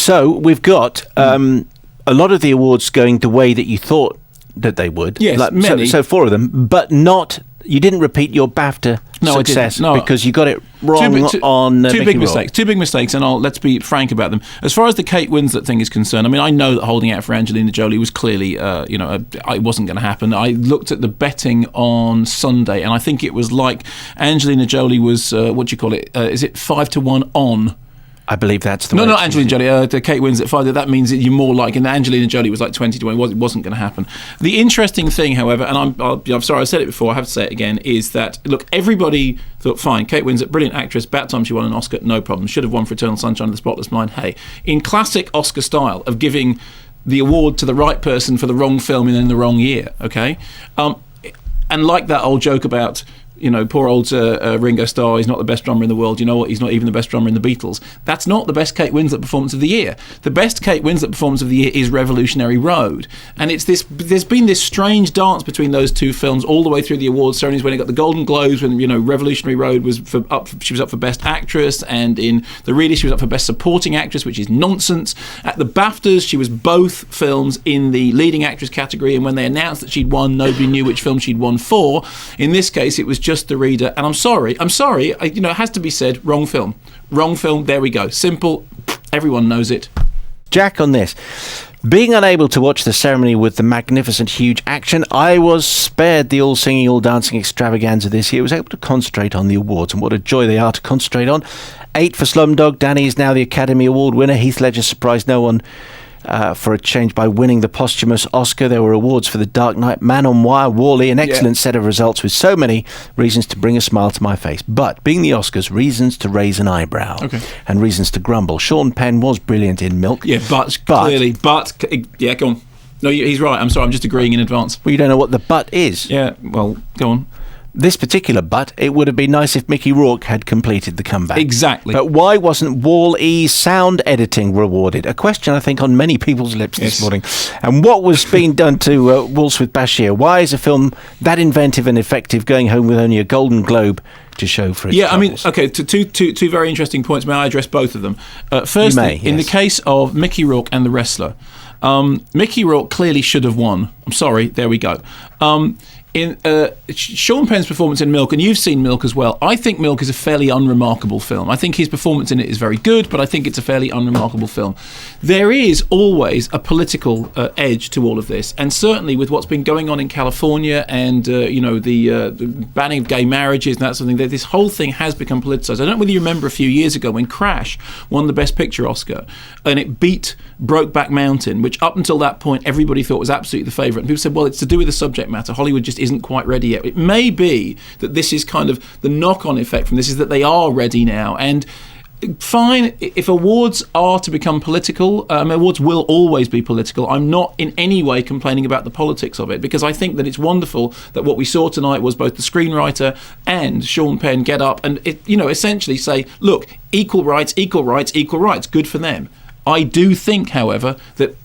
So we've got a lot of the awards going the way that you thought that they would. Yes, many. So 4 of them, but not. You didn't repeat your BAFTA success because you got it wrong on two big Mickey mistakes. Rourke. Two big mistakes, and let's be frank about them. As far as the Kate Winslet thing is concerned, I mean, I know that holding out for Angelina Jolie was clearly, it wasn't going to happen. I looked at the betting on Sunday, and I think it was like Angelina Jolie was what do you call it? Is it 5-1 on? I believe that's the No, way not Angelina Jolie. Kate Winslet 5. That means that you're more like, and Angelina Jolie was like 20-1. It wasn't going to happen. The interesting thing, however, and I'm sorry I said it before, I have to say it again, is that look, everybody thought, fine, Kate Winslet, brilliant actress, about time she won an Oscar, no problem. Should have won for Eternal Sunshine of the Spotless Mind. Hey, in classic Oscar style of giving the award to the right person for the wrong film in the wrong year. Okay, and like that old joke about, poor old Ringo Starr, he's not the best drummer in the world. You know what? He's not even the best drummer in the Beatles. That's not the best Kate Winslet performance of the year. The best Kate Winslet performance of the year is Revolutionary Road. And it's this. There's been this strange dance between those two films all the way through the awards ceremonies. When it got the Golden Globes, when Revolutionary Road was she was up for Best Actress, and in The Reader she was up for Best Supporting Actress, which is nonsense. At the BAFTAs she was both films in the leading actress category, and when they announced that she'd won, nobody knew which film she'd won for. In this case, it was just The Reader, and I'm sorry, it has to be said, wrong film, there we go, simple, everyone knows it. Jack, on this, being unable to watch the ceremony with the magnificent huge action, I was spared the all singing all dancing extravaganza this year. I was able to concentrate on the awards, and what a joy they are to concentrate on. 8 for Slumdog. Danny is now the Academy Award winner. Heath Ledger surprised no one for a change by winning the posthumous Oscar. There were awards for The Dark Knight, Man on Wire, Wall-E, an excellent set of results with so many reasons to bring a smile to my face. But being the Oscars, reasons to raise an eyebrow and reasons to grumble. Sean Penn was brilliant in Milk. Yeah, but clearly, go on. No, he's right. I'm sorry, I'm just agreeing in advance. Well, you don't know what the but is. Yeah, well, go on. This particular but, it would have been nice if Mickey Rourke had completed the comeback. Exactly. But why wasn't Wall-E's sound editing rewarded? A question, I think, on many people's lips this morning. And what was being done to Waltz with Bashir? Why is a film that inventive and effective going home with only a Golden Globe to show for its troubles? I mean, two very interesting points. May I address both of them? Firstly, in the case of Mickey Rourke and The Wrestler, Mickey Rourke clearly should have won. I'm sorry, there we go. In Sean Penn's performance in Milk, and you've seen Milk as well, I think Milk is a fairly unremarkable film. I think his performance in it is very good, but I think it's a fairly unremarkable film. There is always a political edge to all of this, and certainly with what's been going on in California and the banning of gay marriages and that sort of thing, this whole thing has become politicised. I don't know whether you remember a few years ago when Crash won the Best Picture Oscar, and it beat Brokeback Mountain, which up until that point everybody thought was absolutely the favourite. And people said, well, it's to do with the subject matter. Hollywood just isn't quite ready yet. It may be that this is kind of the knock-on effect from this, is that they are ready now. And fine, if awards are to become political, awards will always be political. I'm not in any way complaining about the politics of it, because I think that it's wonderful that what we saw tonight was both the screenwriter and Sean Penn get up and essentially say, look, equal rights, good for them. I do think, however, that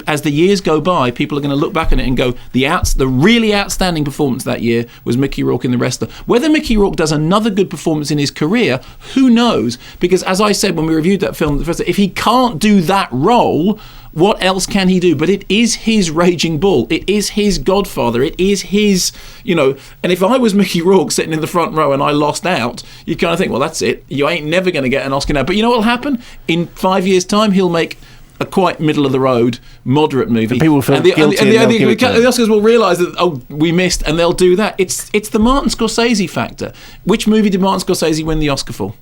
as the years go by, people are going to look back on it and go, the really outstanding performance that year was Mickey Rourke in The Wrestler. Whether Mickey Rourke does another good performance in his career, who knows? Because as I said when we reviewed that film, if he can't do that role, what else can he do? But it is his Raging Bull. It is his Godfather. It is his, and if I was Mickey Rourke sitting in the front row and I lost out, you kind of think, well, that's it. You ain't never going to get an Oscar now. But you know what will happen? In 5 years' time, he'll make a quite middle-of-the-road, moderate movie. And people feel guilty and the Oscars will realise that, we missed, and they'll do that. It's the Martin Scorsese factor. Which movie did Martin Scorsese win the Oscar for?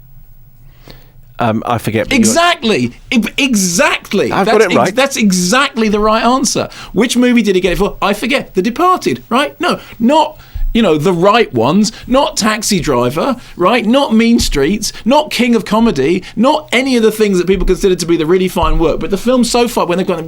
I forget. Exactly. I've got it right. That's exactly the right answer. Which movie did he get it for? I forget. The Departed, right? No, not the right ones. Not Taxi Driver, right? Not Mean Streets. Not King of Comedy. Not any of the things that people consider to be the really fine work. But the film so far, when they've gone,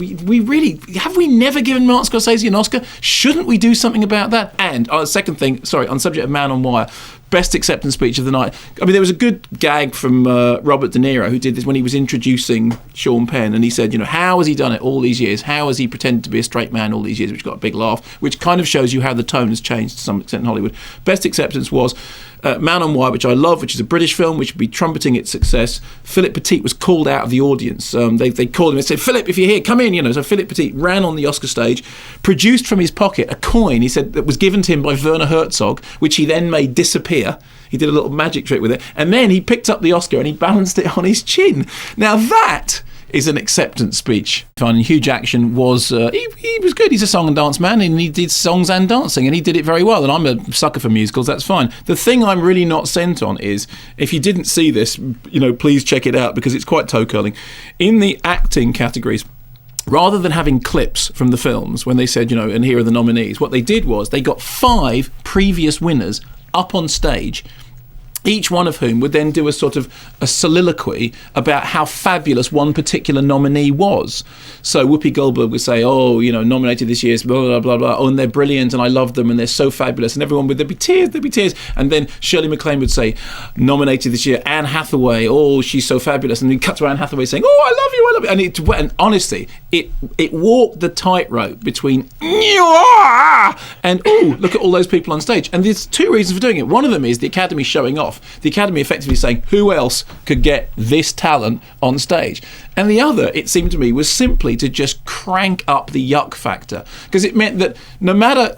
have we never given Martin Scorsese an Oscar? Shouldn't we do something about that? And second thing, on the subject of Man on Wire, best acceptance speech of the night. I mean, there was a good gag from Robert De Niro, who did this when he was introducing Sean Penn, and he said, how has he done it all these years? How has he pretended to be a straight man all these years? Which got a big laugh, which kind of shows you how the tone has changed to some extent in Hollywood. Best acceptance was Man on Wire, which I love, which is a British film, which would be trumpeting its success. Philip Petit was called out of the audience. They called him and said, Philip, if you're here, come in. So Philip Petit ran on the Oscar stage, produced from his pocket a coin, he said, that was given to him by Werner Herzog, which he then made disappear. He did a little magic trick with it. And then he picked up the Oscar and he balanced it on his chin. Now that is an acceptance speech. And Hugh Jackman was he was good. He's a song and dance man, and he did songs and dancing, and he did it very well. And I'm a sucker for musicals. That's fine. The thing I'm really not sent on is, if you didn't see this, please check it out, because it's quite toe curling. In the acting categories, rather than having clips from the films when they said, and here are the nominees, what they did was they got 5 previous winners up on stage, each one of whom would then do a sort of a soliloquy about how fabulous one particular nominee was. So Whoopi Goldberg would say, nominated this year's blah, blah, blah, blah, and they're brilliant, and I love them, and they're so fabulous, and everyone would, there'd be tears. And then Shirley MacLaine would say, nominated this year, Anne Hathaway, she's so fabulous. And then cut to Anne Hathaway saying, I love you. And honestly, it walked the tightrope between, and look at all those people on stage. And there's 2 reasons for doing it. One of them is the Academy showing off. The Academy effectively saying, who else could get this talent on stage? And the other, it seemed to me, was simply to just crank up the yuck factor, because it meant that no matter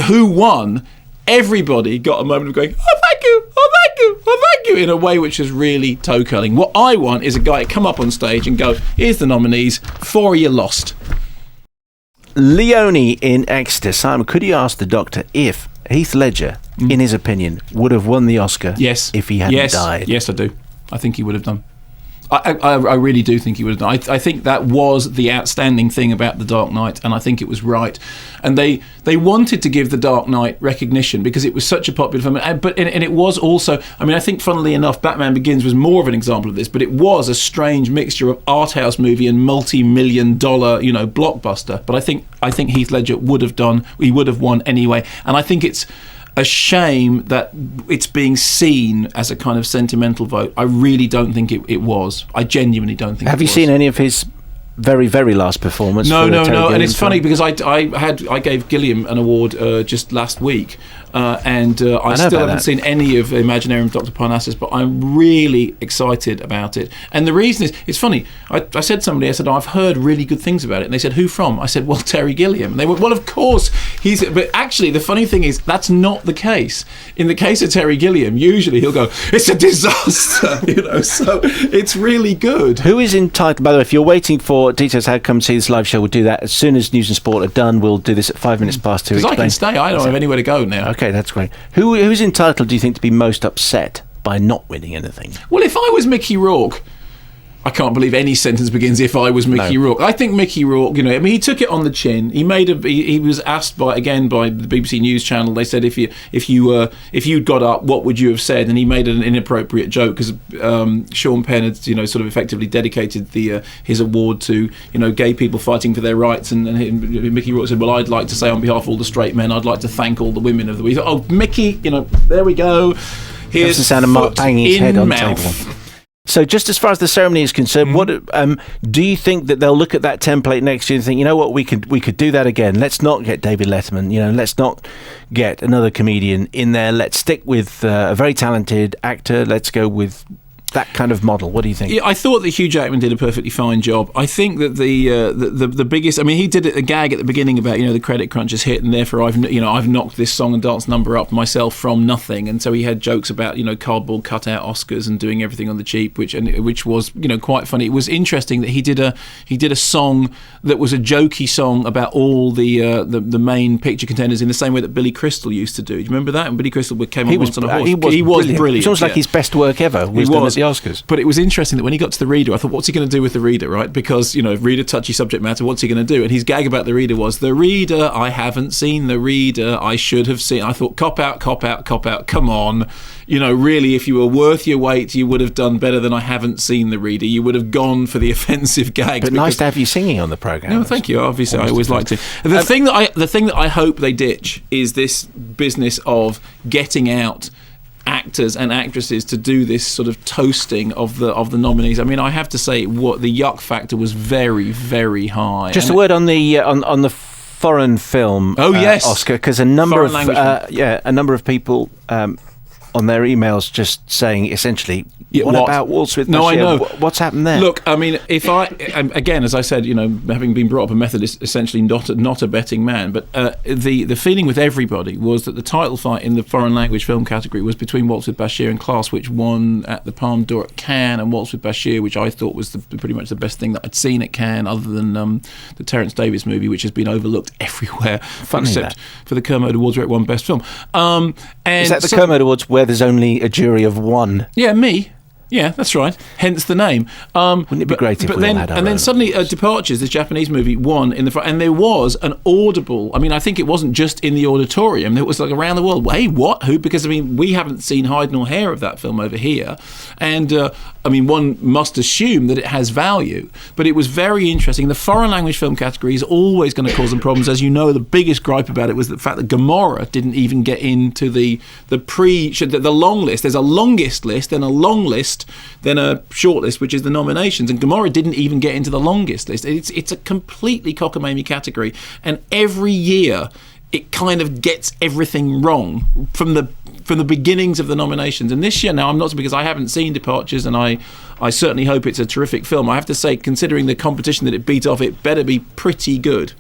who won, everybody got a moment of going, thank you, in a way which is really toe curling. What I want is a guy to come up on stage and go, here's the nominees, 4 you lost. Leonie in Exeter. Simon, could you ask the Doctor if Heath Ledger, in his opinion, would have won the Oscar if he hadn't died? Yes, I do. I think he would have done. I really do think he would have done. I think that was the outstanding thing about The Dark Knight, and I think it was right. And they wanted to give The Dark Knight recognition because it was such a popular film. But it was also, I think, funnily enough, Batman Begins was more of an example of this, but it was a strange mixture of art house movie and multi-million-dollar, blockbuster. But I think Heath Ledger would have done. He would have won anyway. And I think it's a shame that it's being seen as a kind of sentimental vote. I really don't think it was. I genuinely don't think it was. Have you seen any of his very, very last performance? No. And it's funny because I gave Gilliam an award just last week, and I still haven't seen any of Imaginarium Dr. Parnassus, but I'm really excited about it. And the reason is, it's funny, I said to somebody, I've heard really good things about it, and they said, who from? I said, well, Terry Gilliam. And they went, well, of course but actually the funny thing is that's not the case. In the case of Terry Gilliam, usually he'll go, it's a disaster, so it's really good. Who is entitled, by the way, if you're waiting for details how to come see this live show, we'll do that as soon as News and Sport are done. We'll do this at 5 minutes past 2. Because I can stay. I don't have anywhere to go now. Okay, that's great. Who's entitled, do you think, to be most upset by not winning anything? Well, if I was Mickey Rourke, I can't believe any sentence begins if I was Mickey Rourke. I think Mickey Rourke, he took it on the chin. He was asked by the BBC News Channel. They said if you'd got up, what would you have said? And he made an inappropriate joke because Sean Penn had sort of effectively dedicated his award to gay people fighting for their rights, and Mickey Rourke said, well, I'd like to say on behalf of all the straight men, I'd like to thank all the women of the week. He thought, oh, Mickey, there we go. Here's the sound of Mark banging his head on the table. So just as far as the ceremony is concerned, what do you think that they'll look at that template next year and think, what, we could do that again. Let's not get David Letterman, let's not get another comedian in there. Let's stick with a very talented actor. Let's go with that kind of model. What do you think? Yeah, I thought that Hugh Jackman did a perfectly fine job. I think that the biggest, he did a gag at the beginning about the credit crunch has hit, and therefore I've knocked this song and dance number up myself from nothing. And so he had jokes about cardboard cutout Oscars and doing everything on the cheap, which was quite funny. It was interesting that he did a song that was a jokey song about all the main picture contenders in the same way that Billy Crystal used to do. Do you remember that? And Billy Crystal came on once on a horse. He was brilliant. It was like his best work ever. Was done at the Oscars. But it was interesting that when he got to the reader, I thought, what's he going to do with the reader, right? Because, reader, touchy subject matter, what's he going to do? And his gag about the reader was, the reader, I haven't seen the reader, I should have seen. I thought, cop out, come on. Really, if you were worth your weight, you would have done better than I haven't seen the reader. You would have gone for the offensive gags. But nice to have you singing on the programme. No, thank you. Obviously, I always like to. The thing that I hope they ditch is this business of getting out actors and actresses to do this sort of toasting of the nominees. I mean, I have to say, what the yuck factor was very, very high. Just a word on the foreign film Oscar, because a number of people on their emails just saying essentially, what about Waltz with Bashir? No, I know. What's happened there? Look, I mean, if again, as I said, having been brought up a Methodist, essentially not a betting man, but the feeling with everybody was that the title fight in the foreign language film category was between Waltz with Bashir and Class, which won at the Palme d'Or at Cannes, and Waltz with Bashir, which I thought was pretty much the best thing that I'd seen at Cannes, other than the Terence Davies movie, which has been overlooked everywhere, except for the Kermode Awards where it won Best Film. And is that the Kermode Awards where there's only a jury of one? Yeah, me. Yeah, that's right. Hence the name. Wouldn't it be great if we all had our And then own? suddenly Departures, this Japanese movie, won in the front. And there was an audible... I mean, I think it wasn't just in the auditorium. It was like around the world. Hey, what? Who? Because, I mean, we haven't seen hide nor hair of that film over here. And, I mean, one must assume that it has value. But it was very interesting. The foreign language film category is always going to cause them problems. As you know, the biggest gripe about it was the fact that Gomorrah didn't even get into the long list. There's a longest list, then a long list, then a short list, which is the nominations, and Gomorrah didn't even get into the longest list. It's a completely cockamamie category, and every year it kind of gets everything wrong from the beginnings of the nominations. And this year, now, I'm not, because I haven't seen Departures, and I certainly hope it's a terrific film. I have to say, considering the competition that it beat off, it better be pretty good.